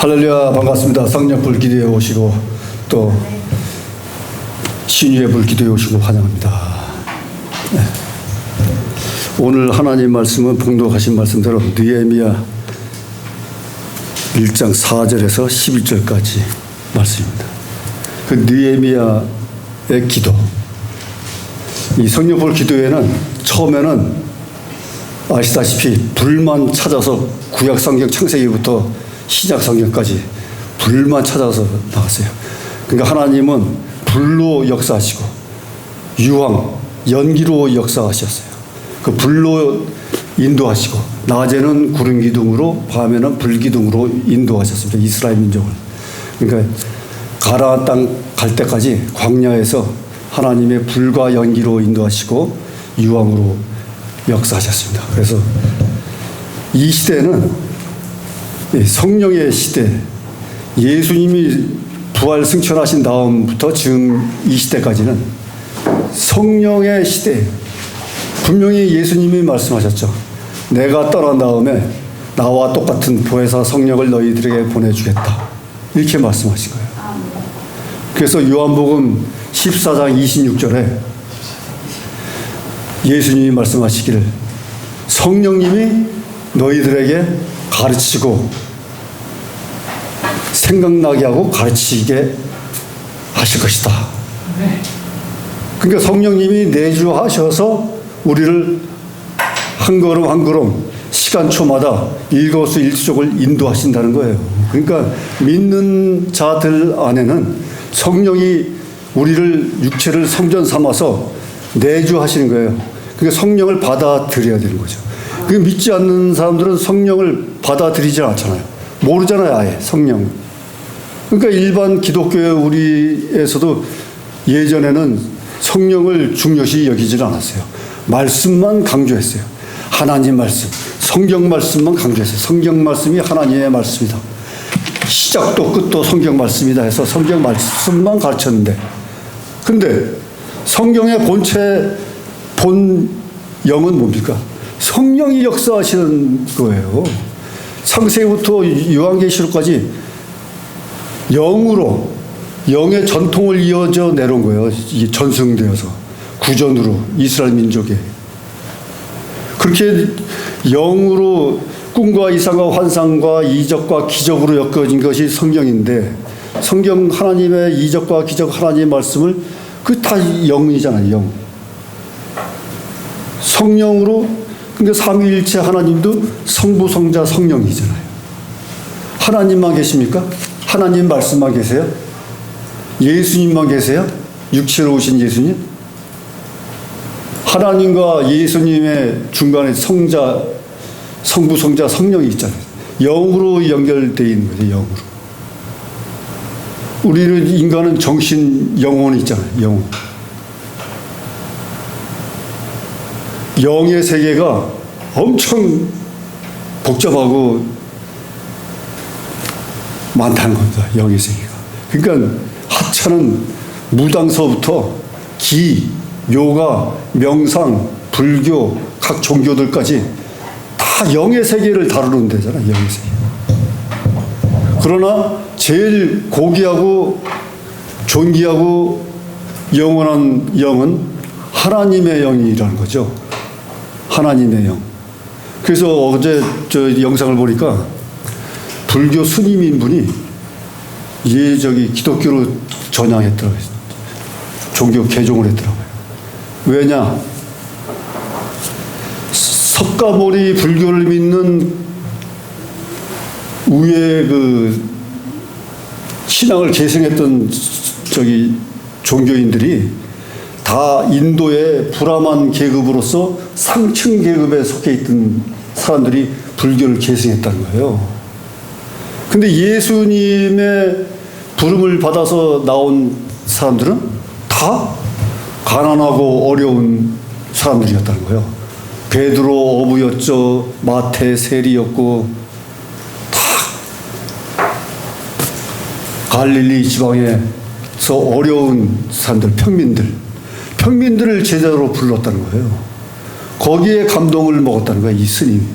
할렐루야, 반갑습니다. 성령불 기도에 오시고 또 신유의 불 기도에 오시고 환영합니다. 네. 오늘 하나님 말씀은 봉독하신 말씀대로 느헤미야 1장 4절에서 11절까지 말씀입니다. 그 느헤미야의 기도, 이 성령불 기도회는 처음에는 아시다시피 불만 찾아서 구약 성경 창세기부터 시작 성경까지 불만 찾아서 나왔어요. 그러니까 하나님은 불로 역사하시고 유황, 연기로 역사하셨어요. 그 불로 인도하시고 낮에는 구름 기둥으로 밤에는 불 기둥으로 인도하셨습니다. 이스라엘 민족을. 그러니까 가나안 땅 갈 때까지 광야에서 하나님의 불과 연기로 인도하시고 유황으로 역사하셨습니다. 그래서 이 시대는 성령의 시대, 예수님이 부활 승천하신 다음부터 지금 이 시대까지는 성령의 시대. 분명히 예수님이 말씀하셨죠. 내가 떠난 다음에 나와 똑같은 보혜사 성령을 너희들에게 보내주겠다. 이렇게 말씀하신 거예요. 그래서 요한복음 14장 26절에 예수님이 말씀하시기를 성령님이 너희들에게 가르치고 생각나게 하고 가르치게 하실 것이다. 그러니까 성령님이 내주하셔서 우리를 한 걸음 한 걸음 시간초마다 일거수일투족을 인도하신다는 거예요. 그러니까 믿는 자들 안에는 성령이 우리를 육체를 성전 삼아서 내주하시는 거예요. 그러니까 성령을 받아들여야 되는 거죠. 그 믿지 않는 사람들은 성령을 받아들이지 않잖아요. 모르잖아요, 아예 성령. 그러니까 일반 기독교의 우리에서도 예전에는 성령을 중요시 여기질 않았어요. 말씀만 강조했어요. 하나님 말씀, 성경 말씀만 강조했어요. 성경 말씀이 하나님의 말씀이다. 시작도 끝도 성경 말씀이다 해서 성경 말씀만 가르쳤는데, 근데 성경의 본 영은 뭡니까? 성령이 역사하시는 거예요. 창세기부터 요한계시록까지 영으로, 영의 전통을 이어져 내려온 거예요. 이게 전승되어서 구전으로 이스라엘 민족에 그렇게 영으로 꿈과 이상과 환상과 이적과 기적으로 엮어진 것이 성경인데, 성경 하나님의 이적과 기적 하나님의 말씀을 그 다 영이잖아요. 영. 성령으로. 그러니까 삼위일체 하나님도 성부, 성자, 성령이잖아요. 하나님만 계십니까? 하나님 말씀만 계세요? 예수님만 계세요? 육체로 오신 예수님? 하나님과 예수님의 중간에 성자, 성부, 성자, 성령이 있잖아요. 영으로 연결되어 있는 거죠. 영으로. 우리는 인간은 정신, 영혼이 있잖아요. 영혼. 영의 세계가 엄청 복잡하고 많다는 겁니다. 영의 세계가. 그러니까 하찮은 무당서부터 기, 요가, 명상, 불교, 각 종교들까지 다 영의 세계를 다루는 데잖아요. 영의 세계. 그러나 제일 고귀하고 존귀하고 영원한 영은 하나님의 영이라는 거죠. 하나님의 영. 그래서 어제 저 영상을 보니까 불교 스님인 분이 기독교로 전향했더라고요. 종교 개종을 했더라고요. 왜냐? 석가모니 불교를 믿는 우에 그 신앙을 계승했던 종교인들이 다 인도의 브라만 계급으로서 상층 계급에 속해 있던 사람들이 불교를 계승했다는 거예요. 근데 예수님의 부름을 받아서 나온 사람들은 다 가난하고 어려운 사람들이었다는 거예요. 베드로 어부였죠. 마태 세리였고, 다 갈릴리 지방에서 어려운 사람들, 평민들을 제자로 불렀다는 거예요. 거기에 감동을 먹었다는 거예요, 이 스님.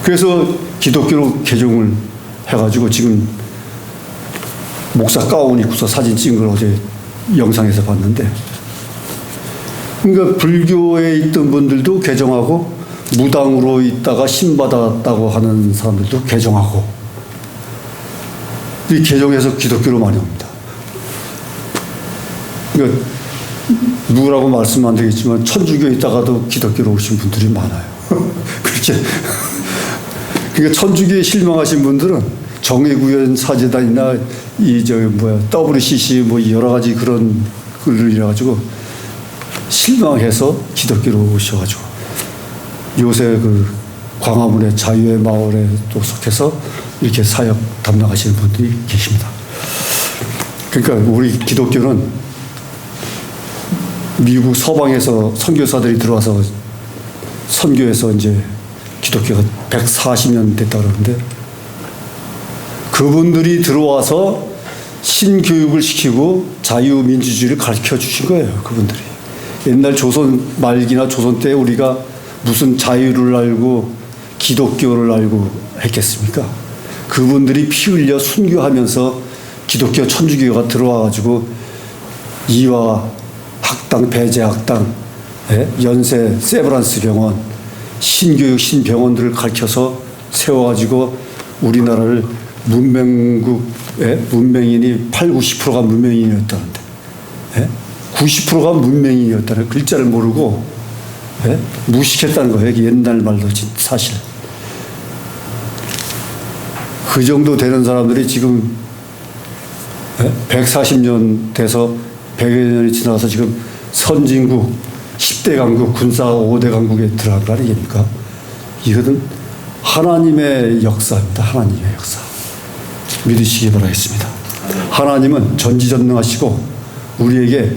그래서 기독교로 개종을 해가지고 지금 목사 가운 입고서 사진 찍은 걸 어제 영상에서 봤는데, 그러니까 불교에 있던 분들도 개종하고 무당으로 있다가 신받았다고 하는 사람들도 개종하고, 이 개종해서 기독교로 많이 옵니다. 그러니까 누구라고 말씀 안 되겠지만 천주교에 있다가도 기독교로 오신 분들이 많아요. 그렇게. 그러니까 천주교에 실망하신 분들은 정의구현 사재단이나 WCC 뭐 여러 가지 그런 글을 이래가지고 실망해서 기독교로 오셔가지고 요새 그 광화문의 자유의 마을에 또 속해서 이렇게 사역 담당하시는 분들이 계십니다. 그러니까 우리 기독교는 미국 서방에서 선교사들이 들어와서 선교해서 이제 기독교가 140년 됐다 그러는데, 그분들이 들어와서 신교육을 시키고 자유민주주의를 가르쳐 주신 거예요. 그분들이. 옛날 조선 말기나 조선 때 우리가 무슨 자유를 알고 기독교를 알고 했겠습니까? 그분들이 피 흘려 순교하면서 기독교 천주교가 들어와가지고 이화 학당, 배제 학당, 연세 세브란스 병원, 신교육 신병원들을 가르쳐서 세워가지고 우리나라를 문명인이 80~90%가 문명인이었다는데, 90%가 문명인이었다는 글자를 모르고 무식했다는 거예요. 옛날 말로 사실. 그 정도 되는 사람들이 지금 140년 돼서 100여 년이 지나서 지금 선진국, 10대 강국, 군사 5대 강국에 들어간 거 아니겠습니까? 이것은 하나님의 역사입니다. 하나님의 역사. 믿으시기 바라겠습니다. 하나님은 전지전능하시고 우리에게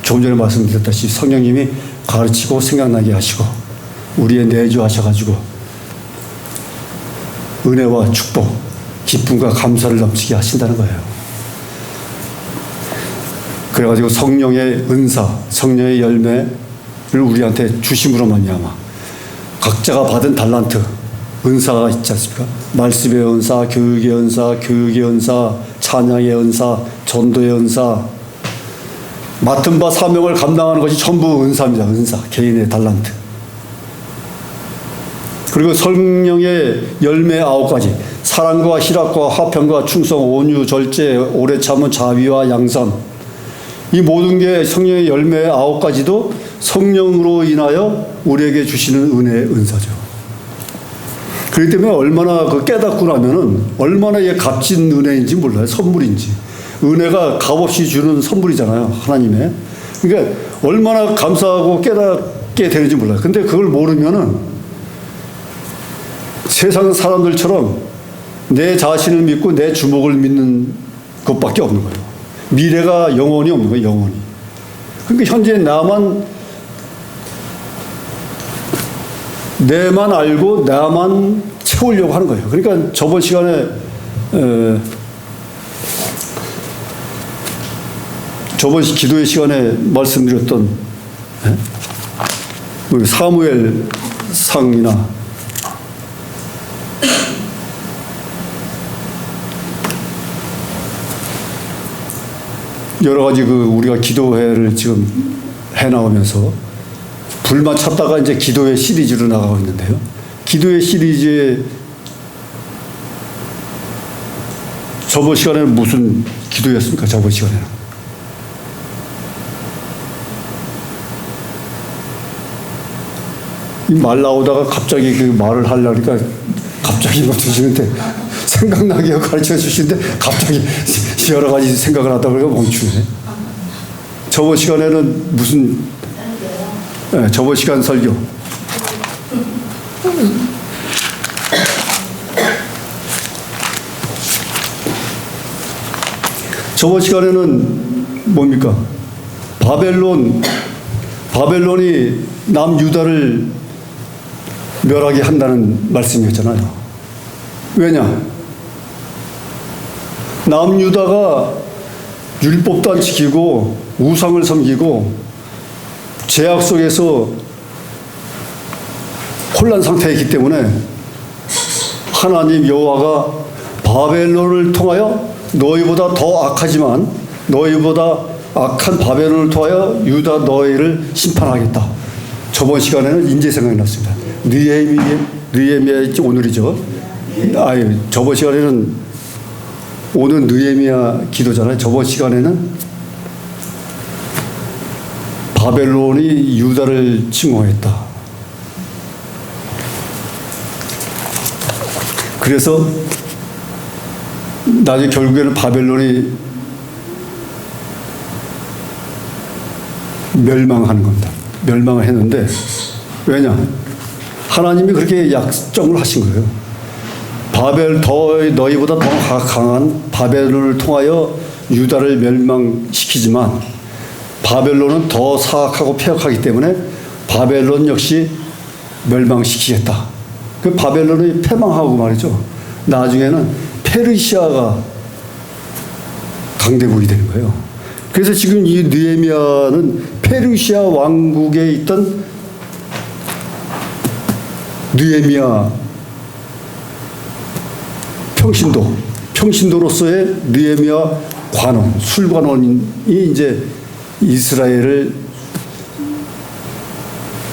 조금 전에 말씀드렸다시피 성령님이 가르치고 생각나게 하시고 우리의 내주하셔가지고 은혜와 축복, 기쁨과 감사를 넘치게 하신다는 거예요. 그래가지고 성령의 은사, 성령의 열매를 우리한테 주심으로 말미암아 각자가 받은 달란트, 은사가 있지 않습니까? 말씀의 은사, 교육의 은사, 교육의 은사, 찬양의 은사, 전도의 은사, 맡은 바 사명을 감당하는 것이 전부 은사입니다. 은사, 개인의 달란트. 그리고 성령의 열매 9가지, 사랑과 희락과 화평과 충성, 온유, 절제, 오래 참은 자비와 양선, 이 모든 게 성령의 열매 9가지도 성령으로 인하여 우리에게 주시는 은혜의 은사죠. 그렇기 때문에 얼마나 그 깨닫고 나면은 얼마나 이게 값진 은혜인지 몰라요. 선물인지. 은혜가 값없이 주는 선물이잖아요. 하나님의. 그러니까 얼마나 감사하고 깨닫게 되는지 몰라요. 근데 그걸 모르면은 세상 사람들처럼 내 자신을 믿고 내 주먹을 믿는 것밖에 없는 거예요. 미래가 영원히 없는 거예요. 영원히. 그러니까 현재 내만 알고 나만 채우려고 하는 거예요. 그러니까 저번 시간에 저번 기도의 시간에 말씀드렸던 사무엘 상이나 여러 가지 우리가 기도회를 지금 해 나오면서 불만 찾다가 이제 기도회 시리즈로 나가고 있는데요. 기도회 시리즈에 저번 시간에는 무슨 기도였습니까? 저번 시간에는. 이 말 나오다가 갑자기 그 말을 하려니까 갑자기 멈추시는데 생각나게 가르쳐 주시는데 갑자기 여러 가지 생각을 하다 보니까 멈추네. 저번 시간에는 무슨 저번 시간 설교 저번 시간에는 뭡니까? 바벨론이 남유다를 멸하게 한다는 말씀이었잖아요. 왜냐? 남유다가 율법도 안 지키고 우상을 섬기고 죄악 속에서 혼란 상태에 있기 때문에 하나님 여호와가 바벨론을 통하여 너희보다 더 악하지만 너희보다 악한 바벨론을 통하여 유다 너희를 심판하겠다. 저번 시간에는 인제 생각이 났습니다. 느헤미야 오늘이죠. 저번 시간에는 오늘 느헤미야 기도잖아요. 저번 시간에는 바벨론이 유다를 침공했다. 그래서 나중에 결국에는 바벨론이 멸망하는 겁니다. 멸망을 했는데 왜냐? 하나님이 그렇게 약정을 하신 거예요. 너희보다 더 강한 바벨론을 통하여 유다를 멸망시키지만 바벨론은 더 사악하고 폐역하기 때문에 바벨론 역시 멸망시키겠다. 그 바벨론이 패망하고 말이죠. 나중에는 페르시아가 강대국이 되는 거예요. 그래서 지금 이 느헤미야는 페르시아 왕국에 있던 느헤미야 평신도로서의 느헤미야 관원, 술관원이 이제 이스라엘을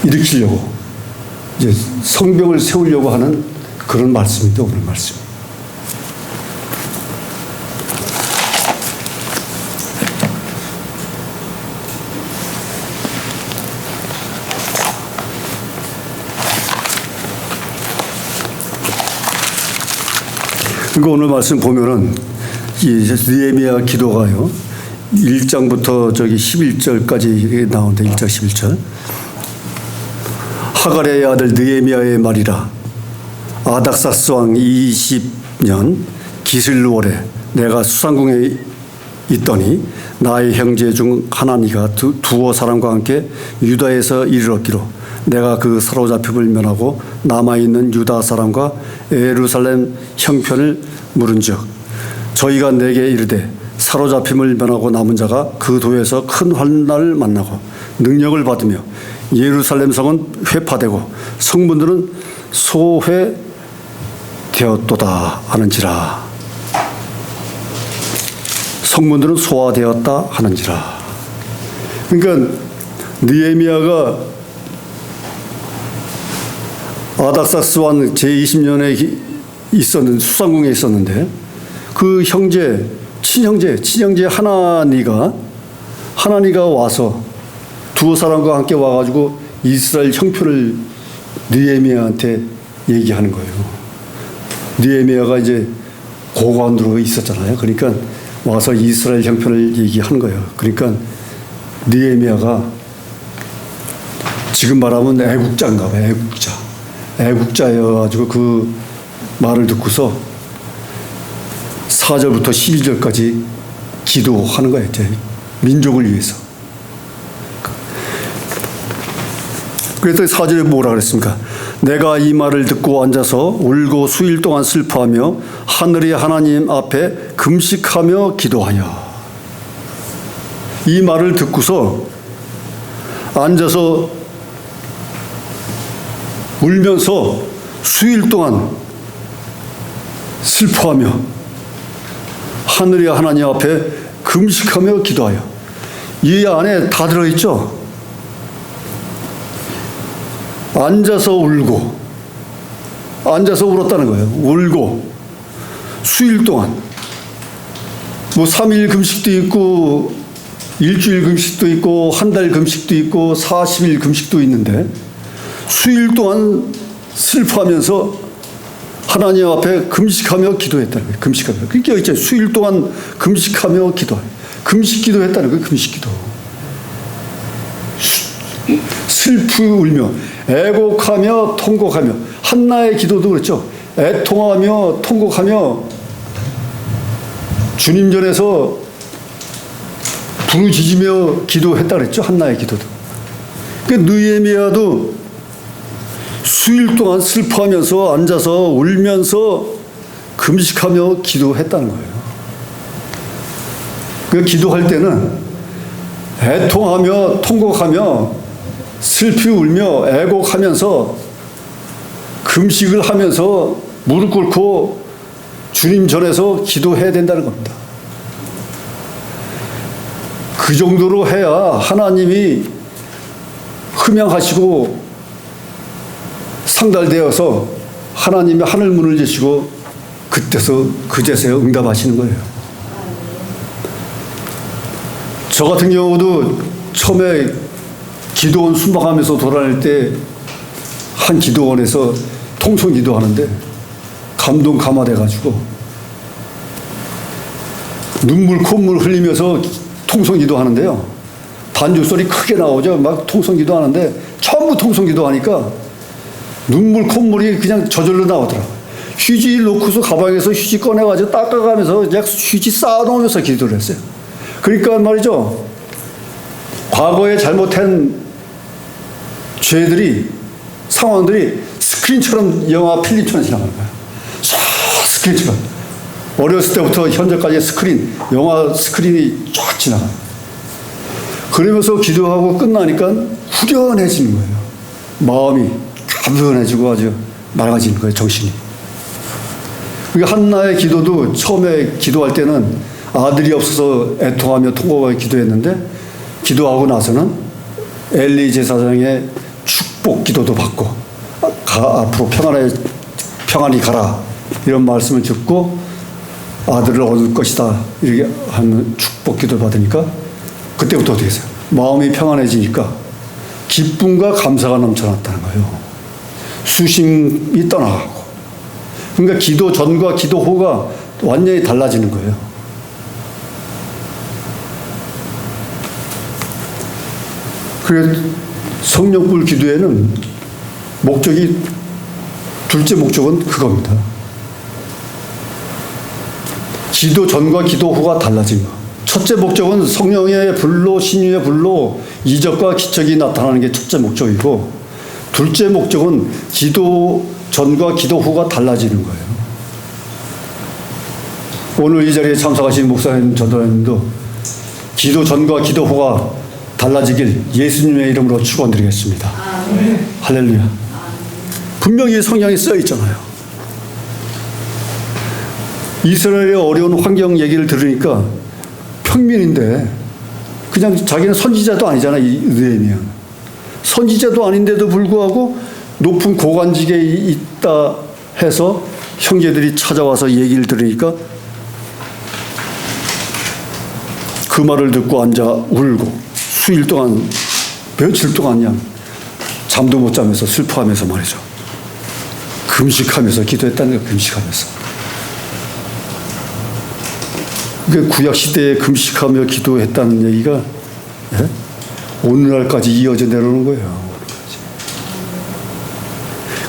일으키려고 이제 성벽을 세우려고 하는 그런 말씀입니다. 오늘 말씀. 그러니까 오늘 말씀 보면은 이 느헤미야 기도가요. 1장부터 11절까지 나오는데 1장 11절. 하갈의 아들 느헤미야의 말이라. 아닥사스 왕 20년 기슬월에 내가 수상궁에 있더니 나의 형제 중 하나니가 두어 사람과 함께 유다에서 이르렀기로 내가 그 사로잡힘을 면하고 남아있는 유다 사람과 예루살렘 형편을 물은즉 저희가 내게 이르되 사로잡힘을 면하고 남은 자가 그 도에서 큰 환난을 만나고 능력을 받으며 예루살렘 성은 회파되고 성문들은 소회되었도다 하는지라. 성문들은 소화되었다 하는지라. 그러니까 느헤미야가 아닥사스 왕 제20년에 있었는 수상궁에 있었는데 그 형제 친형제 하나니가 와서 두어 사람과 함께 와가지고 이스라엘 형편을 느헤미야한테 얘기하는 거예요. 느헤미야가 이제 고관으로 있었잖아요. 그러니까 와서 이스라엘 형편을 얘기하는 거예요. 그러니까 느헤미야가 지금 말하면 애국자인가 봐요. 애국자여가지고 그 말을 듣고서 4절부터 12절까지 기도하는 거예요. 민족을 위해서. 그래서 4절에 뭐라 그랬습니까? 내가 이 말을 듣고 앉아서 울고 수일 동안 슬퍼하며 하늘의 하나님 앞에 금식하며 기도하여. 이 말을 듣고서 앉아서 울면서 수일 동안 슬퍼하며 하늘의 하나님 앞에 금식하며 기도하여. 이 안에 다 들어있죠. 앉아서 울고, 앉아서 울었다는 거예요. 울고 수일 동안 뭐 3일 금식도 있고 일주일 금식도 있고 한 달 금식도 있고 40일 금식도 있는데 수일 동안 슬퍼하면서 하나님 앞에 금식하며 기도했다는 거예요. 금식하며. 그러니까 있잖아요. 수일 동안 금식하며 기도해요. 금식 기도했다는 거예요. 금식 기도. 슬프 울며 애곡하며 통곡하며. 한나의 기도도 그렇죠. 애통하며 통곡하며 주님 전에서 부르짖으며 기도했다 그랬죠. 한나의 기도도. 그러니까 느헤미야도 수일 동안 슬퍼하면서 앉아서 울면서 금식하며 기도했다는 거예요. 그 기도할 때는 애통하며 통곡하며 슬피 울며 애곡하면서 금식을 하면서 무릎 꿇고 주님 전에서 기도해야 된다는 겁니다. 그 정도로 해야 하나님이 흠양하시고 상달되어서 하나님의 하늘 문을 여시고 그제서야 응답하시는 거예요. 저 같은 경우도 처음에 기도원 순방하면서 돌아다닐 때 한 기도원에서 통성 기도하는데 감동 감화돼가지고 눈물 콧물 흘리면서 통성 기도하는데요. 반주 소리 크게 나오죠. 막 통성 기도하는데 전부 통성 기도하니까 눈물 콧물이 그냥 저절로 나오더라고요. 휴지 놓고서 가방에서 휴지 꺼내가지고 닦아가면서 그냥 휴지 쌓아놓으면서 기도를 했어요. 그러니까 말이죠. 과거에 잘못한 죄들이 상황들이 스크린처럼 영화 필름처럼 지나가는 거예요. 스크린처럼. 어렸을 때부터 현재까지 스크린, 영화 스크린이 쫙 지나가요. 그러면서 기도하고 끝나니까 후련해지는 거예요. 마음이 가분해지고 아주 맑아지는 거예요, 정신이. 그러니까 한나의 기도도 처음에 기도할 때는 아들이 없어서 애통하며 통곡하며 기도했는데 기도하고 나서는 엘리 제사장의 축복 기도도 받고 앞으로 평안히 가라 이런 말씀을 듣고 아들을 얻을 것이다 이렇게 하는 축복 기도를 받으니까 그때부터 어떻게 했어요? 마음이 평안해지니까 기쁨과 감사가 넘쳐났다는 거예요. 수심이 떠나가고. 그러니까 기도 전과 기도 후가 완전히 달라지는 거예요. 그래서 성령불 기도에는 둘째 목적은 그겁니다. 기도 전과 기도 후가 달라진 거. 첫째 목적은 성령의 불로, 신유의 불로 이적과 기적이 나타나는 게 첫째 목적이고, 둘째 목적은 기도 전과 기도 후가 달라지는 거예요. 오늘 이 자리에 참석하신 목사님, 전도사님도 기도 전과 기도 후가 달라지길 예수님의 이름으로 축원드리겠습니다. 할렐루야. 분명히 성경에 써 있잖아요. 이스라엘의 어려운 환경 얘기를 들으니까 평민인데 그냥 자기는 선지자도 아니잖아. 느헤미야. 선지자도 아닌데도 불구하고 높은 고관직에 있다 해서 형제들이 찾아와서 얘기를 들으니까 그 말을 듣고 앉아 울고 수일 동안, 며칠 동안 그냥 잠도 못 자면서 슬퍼하면서 말이죠. 금식하면서 기도했다는 거예요. 금식하면서. 그러니까 구약 시대에 금식하며 기도했다는 얘기가 오늘날까지 이어져 내려오는 거예요.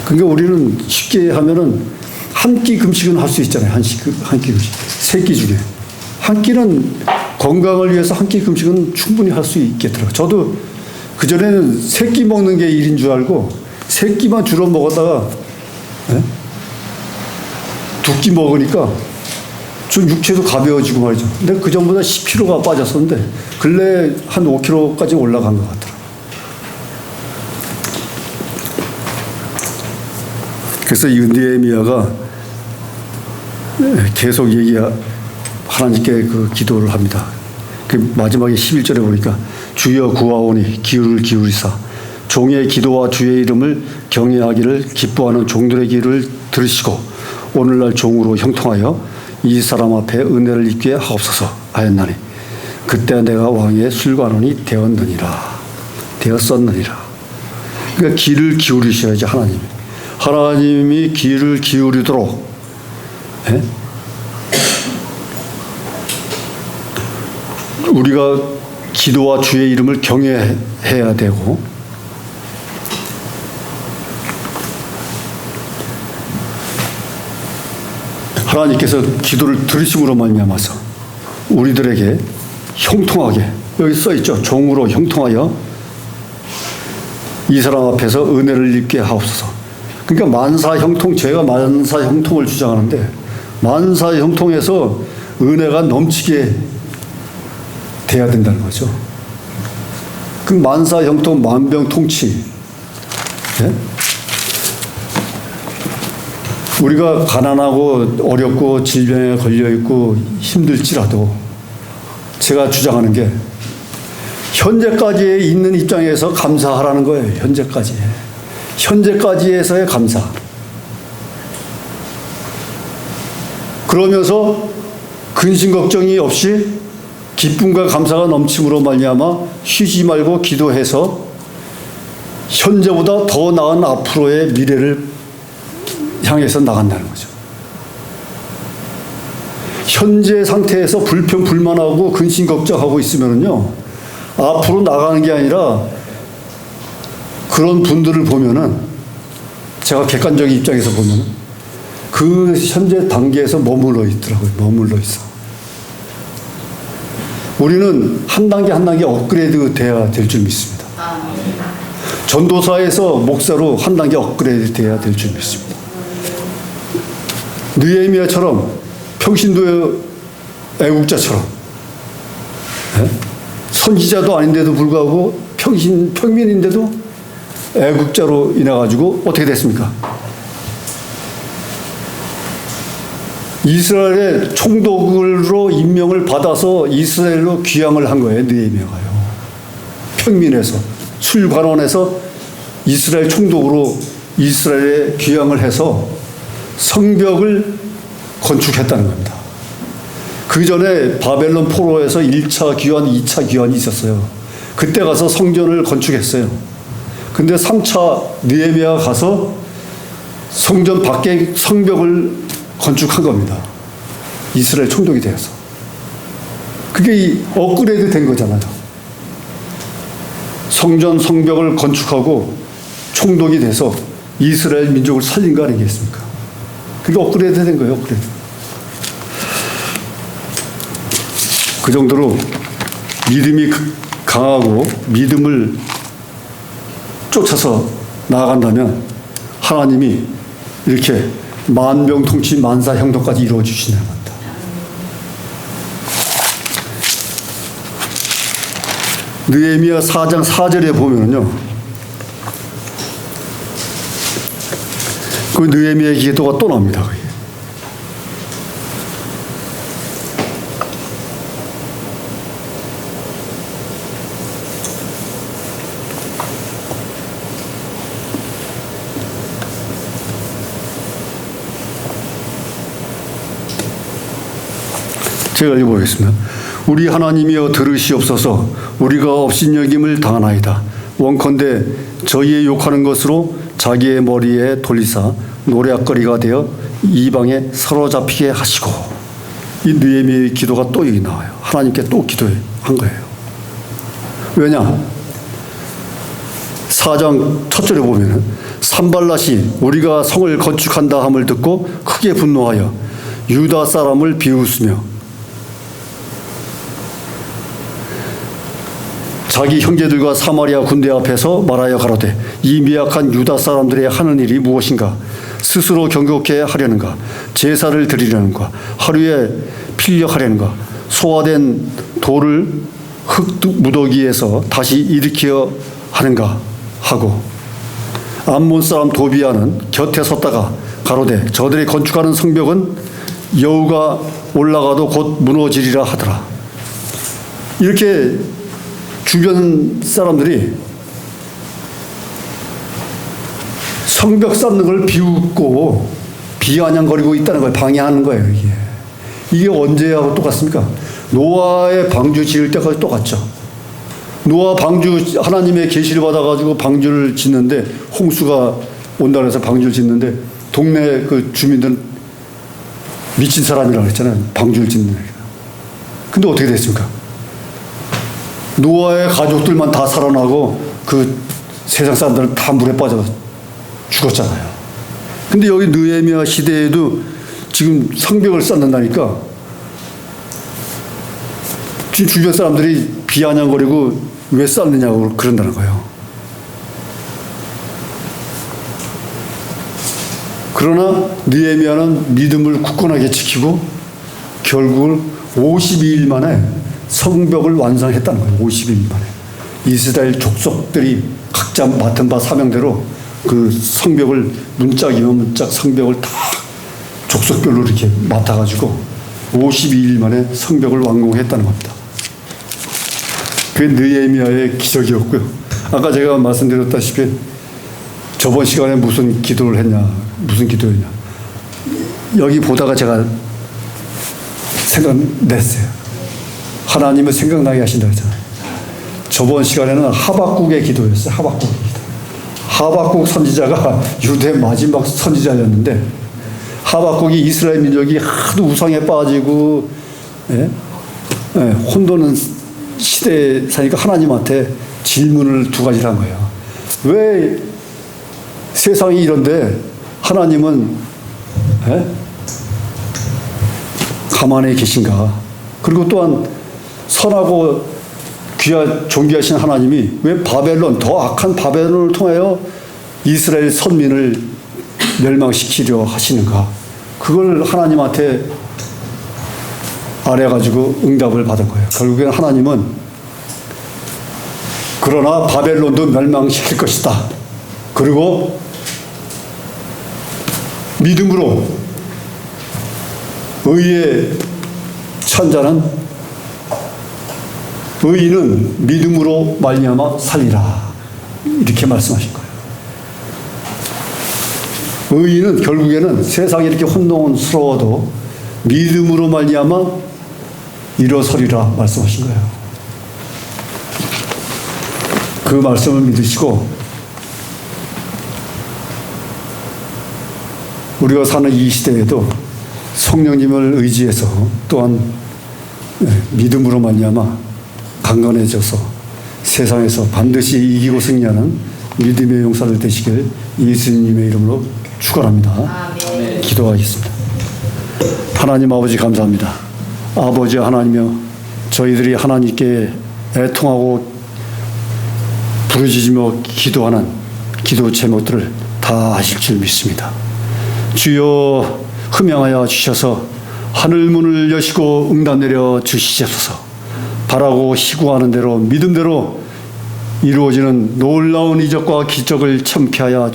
그러니까 우리는 쉽게 하면은 한 끼 금식은 할 수 있잖아요. 한 끼 금식. 세 끼 중에. 한 끼는 건강을 위해서 한 끼 금식은 충분히 할 수 있겠더라고요. 저도 그전에는 세 끼 먹는 게 일인 줄 알고 세 끼만 주로 먹었다가 두 끼 먹으니까 좀 육체도 가벼워지고 말이죠. 근데 그 전보다 10kg가 빠졌었는데 근래 한 5kg까지 올라간 것 같더라고요. 그래서 이 느헤미야가 계속 하나님께 그 기도를 합니다. 그 마지막에 11절에 보니까 주여 구하오니 귀를 기울이사 종의 기도와 주의 이름을 경외하기를 기뻐하는 종들의 기를 들으시고 오늘날 종으로 형통하여 이 사람 앞에 은혜를 입게 하옵소서 하였나니 그때 내가 왕의 술관원이 되었느니라. 그러니까 귀를 기울이셔야지 하나님이 귀를 기울이도록 우리가 기도와 주의 이름을 경외해야 되고 하나님께서 기도를 들으심으로 말미암아서 우리들에게 형통하게 여기 써 있죠. 종으로 형통하여 이 사람 앞에서 은혜를 입게 하옵소서. 그러니까 만사형통, 제가 만사형통을 주장하는데 만사형통에서 은혜가 넘치게 돼야 된다는 거죠. 그 만사형통, 만병통치. 우리가 가난하고 어렵고 질병에 걸려 있고 힘들지라도 제가 주장하는 게 현재까지 있는 입장에서 감사하라는 거예요. 현재까지. 현재까지에서의 감사. 그러면서 근심 걱정이 없이 기쁨과 감사가 넘침으로 말미암아 쉬지 말고 기도해서 현재보다 더 나은 앞으로의 미래를 향해서 나간다는 거죠. 현재 상태에서 불평 불만하고 근심 걱정하고 있으면은요, 앞으로 나가는 게 아니라 그런 분들을 보면은, 제가 객관적인 입장에서 보면은 그 현재 단계에서 머물러 있더라고요. 머물러 있어. 우리는 한 단계 한 단계 업그레이드 돼야 될 줄 믿습니다. 전도사에서 목사로 한 단계 업그레이드 돼야 될 줄 믿습니다. 느헤미야처럼 평신도의 애국자처럼, 네? 선지자도 아닌데도 불구하고 평민인데도 애국자로 인해가지고 어떻게 됐습니까? 이스라엘의 총독으로 임명을 받아서 이스라엘로 귀향을 한 거예요. 느헤미야가요. 평민에서 술관원에서 이스라엘 총독으로 이스라엘에 귀향을 해서 성벽을 건축했다는 겁니다. 그 전에 바벨론 포로에서 1차 귀환, 2차 귀환이 있었어요. 그때 가서 성전을 건축했어요. 근데 3차 느헤미야가 가서 성전 밖에 성벽을 건축한 겁니다. 이스라엘 총독이 되어서. 그게 업그레이드 된 거잖아요. 성전 성벽을 건축하고 총독이 돼서 이스라엘 민족을 살린 거 아니겠습니까? 그게 업그레이드 된 거예요. 업그레이드. 그 정도로 믿음이 강하고 믿음을 쫓아서 나아간다면 하나님이 이렇게 만병통치 만사형통까지 이루어 주시는 겁니다. 느헤미야 4장 4절에 보면요, 그 느헤미야의 기도가 또 나옵니다. 제가 읽어보겠습니다. 우리 하나님이여 들으시옵소서. 우리가 업신여김을 당하나이다. 원컨대 저희의 욕하는 것으로 자기의 머리에 돌리사 노략거리가 되어 이방에 사로잡히게 하시고. 이 느헤미야의 기도가 또 여기 나와요. 하나님께 또 기도한 거예요. 왜냐? 4장 첫 절에 보면 산발랏이 우리가 성을 건축한다 함을 듣고 크게 분노하여 유다 사람을 비웃으며 자기 형제들과 사마리아 군대 앞에서 말하여 가로되 이 미약한 유다 사람들의 하는 일이 무엇인가? 스스로 경고케 하려는가? 제사를 드리려는가? 하루에 필력하려는가? 소화된 돌을 흙 무더기에서 다시 일으키려 하는가? 하고 암몬 사람 도비아는 곁에 섰다가 가로되 저들이 건축하는 성벽은 여우가 올라가도 곧 무너지리라 하더라. 이렇게 주변 사람들이 성벽 쌓는 걸 비웃고 비아냥거리고 있다는 걸 방해하는 거예요. 이게 언제하고 똑같습니까? 노아의 방주 지을 때까지 똑같죠. 노아 방주 하나님의 계시를 받아가지고 방주를 짓는데 홍수가 온다 해서 방주를 짓는데 동네 그 주민들은 미친 사람이라고 했잖아요. 방주를 짓는. 근데 어떻게 됐습니까? 노아의 가족들만 다 살아나고 그 세상 사람들은 다 물에 빠져 죽었잖아요. 근데 여기 느헤미야 시대에도 지금 성벽을 쌓는다니까 지금 주변 사람들이 비아냥거리고 왜 쌓느냐고 그런다는 거예요. 그러나 느헤미야는 믿음을 굳건하게 지키고 결국 52일 만에 성벽을 완성했다는 거예요. 50일 만에. 이스라엘 족속들이 각자 맡은 바 사명대로 그 성벽을 문짝이면 문짝 성벽을 다 족속별로 이렇게 맡아가지고 52일 만에 성벽을 완공했다는 겁니다. 그게 느헤미야의 기적이었고요. 아까 제가 말씀드렸다시피 저번 시간에 무슨 기도를 했냐, 무슨 기도였냐. 여기 보다가 제가 생각냈어요. 하나님을 생각나게 하신다 했잖아요. 저번 시간에는 하박국의 기도였어요. 하박국의 기도. 하박국 선지자가 유대 마지막 선지자였는데 하박국이 이스라엘 민족이 하도 우상에 빠지고 혼도는 시대에 사니까 하나님한테 질문을 두 가지를 한 거예요. 왜 세상이 이런데 하나님은 가만히 계신가? 그리고 또한 선하고 존귀하신 하나님이 왜 바벨론, 더 악한 바벨론을 통하여 이스라엘 선민을 멸망시키려 하시는가? 그걸 하나님한테 아뢰가지고 응답을 받은 거예요. 결국에는 하나님은 그러나 바벨론도 멸망시킬 것이다. 그리고 믿음으로 의의 천자는 의인은 믿음으로 말미암아 살리라. 이렇게 말씀하신 거예요. 의인은 결국에는 세상이 이렇게 혼돈스러워도 믿음으로 말미암아 일어서리라 말씀하신 거예요. 그 말씀을 믿으시고 우리가 사는 이 시대에도 성령님을 의지해서 또한 믿음으로 말미암아 강건해져서 세상에서 반드시 이기고 승리하는 믿음의 용사들 되시길 예수님의 이름으로 축원합니다. 기도하겠습니다. 하나님 아버지 감사합니다. 아버지 하나님이여, 저희들이 하나님께 애통하고 부르짖으며 기도하는 기도 제목들을 다 아실 줄 믿습니다. 주여 흠양하여 주셔서 하늘문을 여시고 응답 내려 주시옵소서. 바라고 희구하는 대로 믿음대로 이루어지는 놀라운 이적과 기적을 참케 하여